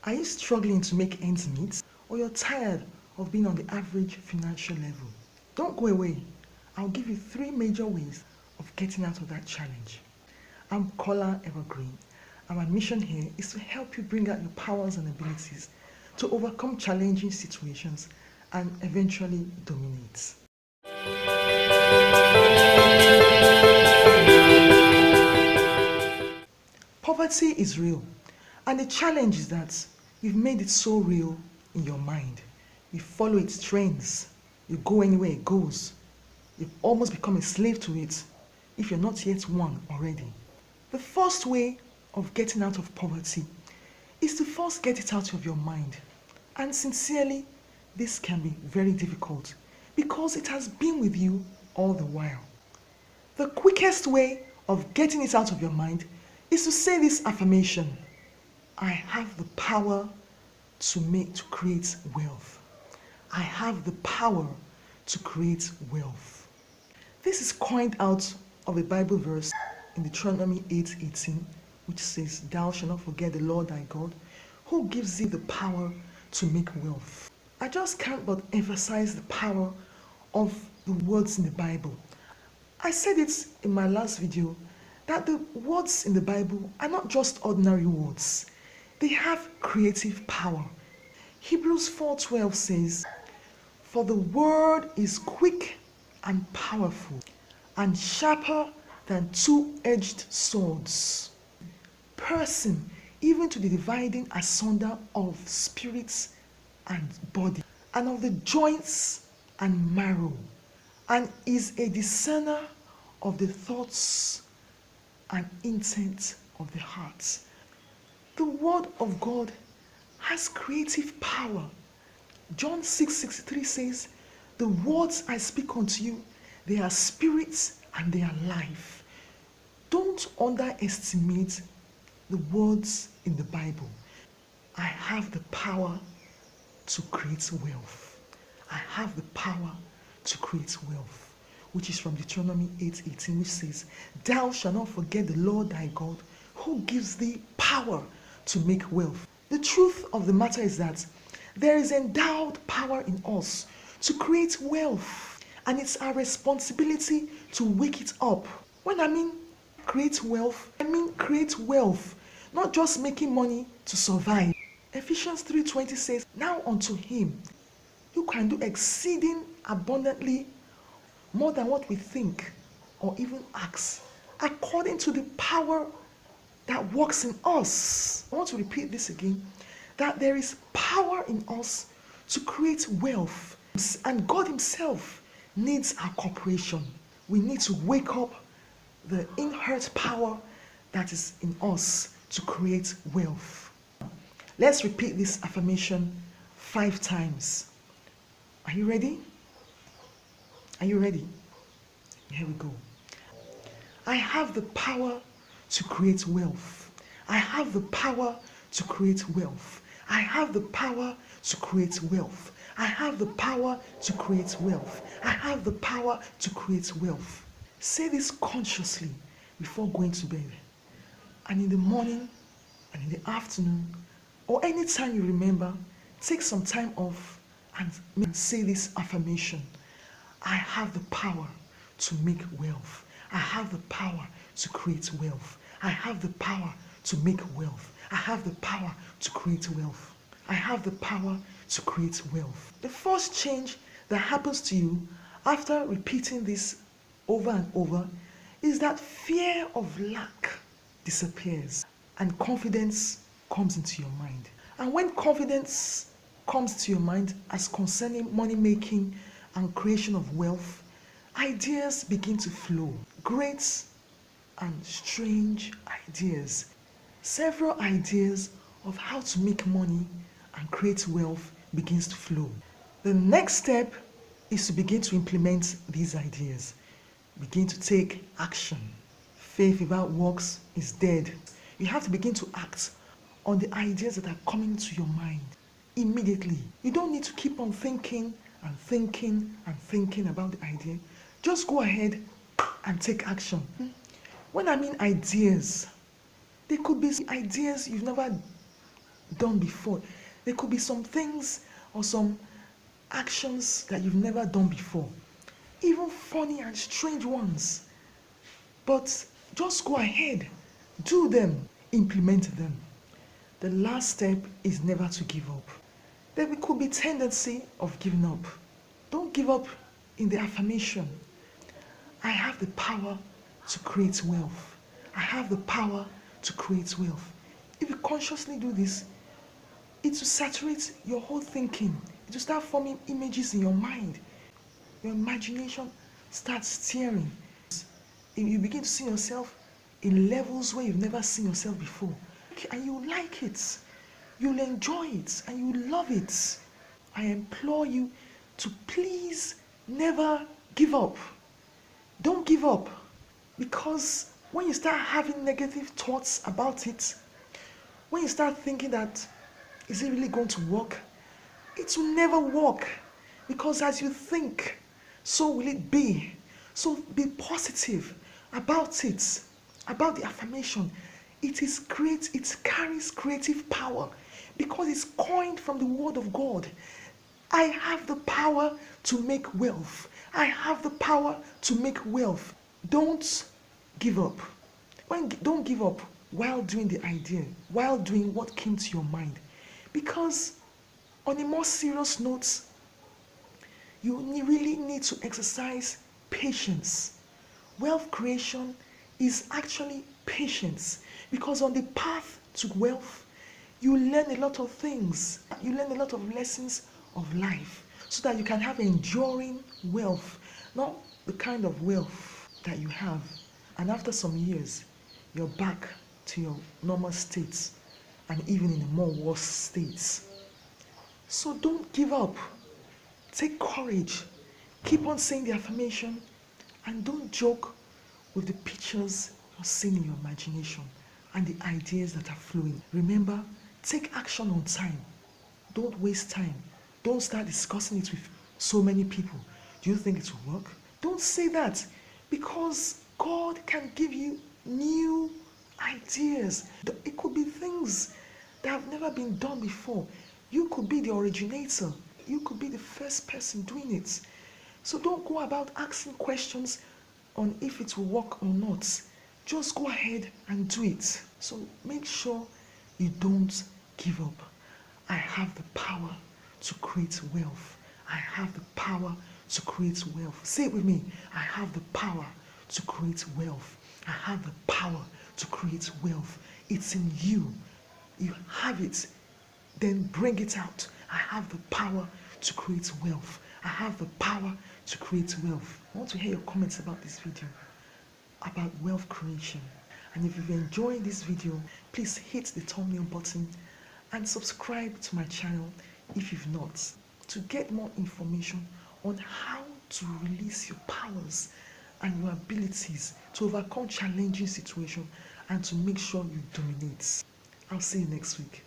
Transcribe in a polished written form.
Are you struggling to make ends meet? Or you're tired of being on the average financial level? Don't go away. I'll give you 3 major ways of getting out of that challenge. I'm Bukola Evergreen, and my mission here is to help you bring out your powers and abilities to overcome challenging situations and eventually dominate. Poverty is real, and the challenge is that you've made it so real in your mind. You follow its trends, you go anywhere it goes. You've almost become a slave to it if you're not yet one already. The first way of getting out of poverty is to first get it out of your mind. And sincerely, this can be very difficult because it has been with you all the while. The quickest way of getting it out of your mind is to say this affirmation: I have the power to create wealth. I have the power to create wealth. This is coined out of a Bible verse in Deuteronomy 8:18, which says, Thou shalt not forget the Lord thy God, who gives thee the power to make wealth. I just can't but emphasize the power of the words in the Bible. I said it in my last video that the words in the Bible are not just ordinary words. They have creative power. Hebrews 4:12 says, For the word is quick and powerful and sharper than two-edged swords, piercing even to the dividing asunder of spirits and body, and of the joints and marrow, and is a discerner of the thoughts and intent of the heart. The word of God has creative power. John 6:63 says, The words I speak unto you, they are spirits and they are life. Don't underestimate the words in the Bible. I have the power to create wealth. I have the power to create wealth, which is from Deuteronomy 8:18, which says, Thou shalt not forget the Lord thy God, who gives thee power to make wealth. The truth of the matter is that there is endowed power in us to create wealth, and it's our responsibility to wake it up. When I mean create wealth, I mean create wealth, not just making money to survive. Ephesians 3:20 says, Now unto him who can do exceeding abundantly more than what we think or even ask, according to the power that works in us. I want to repeat this again, that there is power in us to create wealth, and God himself needs our cooperation. We need to wake up the inherent power that is in us to create wealth. Let's repeat this affirmation 5 times. Are you ready? Are you ready? Here we go. I have the power to create wealth. I have the power to create wealth. I have the power to create wealth. I have the power to create wealth. I have the power to create wealth. Say this consciously before going to bed, and in the morning and in the afternoon, or anytime you remember, take some time off and say this affirmation. I have the power to make wealth. I have the power to create wealth. I have the power to make wealth. I have the power to create wealth. I have the power to create wealth. The first change that happens to you after repeating this over and over is that fear of lack disappears and confidence comes into your mind. And when confidence comes to your mind as concerning money making and creation of wealth, ideas begin to flow. Great and strange ideas. Several ideas of how to make money and create wealth begins to flow. The next step is to begin to implement these ideas. Begin to take action. Faith without works is dead. You have to begin to act on the ideas that are coming to your mind immediately. You don't need to keep on thinking and thinking and thinking about the idea. Just go ahead and take action. When I mean ideas, they could be ideas you've never done before. There could be some things or some actions that you've never done before, even funny and strange ones. But just go ahead, do them, implement them. The last step is never to give up. There could be tendency of giving up. Don't give up in the affirmation. I have the power to create wealth. I have the power to create wealth. If you consciously do this, it will saturate your whole thinking. It will start forming images in your mind. Your imagination starts steering. You begin to see yourself in levels where you've never seen yourself before. And you like it. You'll enjoy it and you love it. I implore you to please never give up. Don't give up, because when you start having negative thoughts about it, when you start thinking that, is it really going to work? It will never work, because as you think, so will it be. So be positive about it, about the affirmation. It is great, it carries creative power because it's coined from the word of God. I have the power to make wealth. I have the power to make wealth. Don't give up. Don't give up while doing the idea, while doing what came to your mind. Because on a more serious note, you really need to exercise patience. Wealth creation is actually patience, because on the path to wealth, you learn a lot of things. You learn a lot of lessons of life so that you can have enduring wealth, not the kind of wealth that you have. And after some years, you're back to your normal states and even in a more worse states. So don't give up. Take courage. Keep on saying the affirmation and don't joke with the pictures you're seeing in your imagination and the ideas that are flowing. Remember, take action on time. Don't waste time. Don't start discussing it with so many people. Do you think it will work? Don't say that, because God can give you new ideas. It could be things that have never been done before. You could be the originator. You could be the first person doing it. So don't go about asking questions on if it will work or not. Just go ahead and do it. So make sure you don't give up. I have the power to create wealth. I have the power to create wealth. Say it with me. I have the power to create wealth. I have the power to create wealth. It's in you. You have it. Then bring it out. I have the power to create wealth. I have the power to create wealth. I want to hear your comments about this video, about wealth creation. And if you've enjoyed this video, please hit the thumbnail button and subscribe to my channel if you've not, to get more information on how to release your powers and your abilities to overcome challenging situations and to make sure you dominate. I'll see you next week.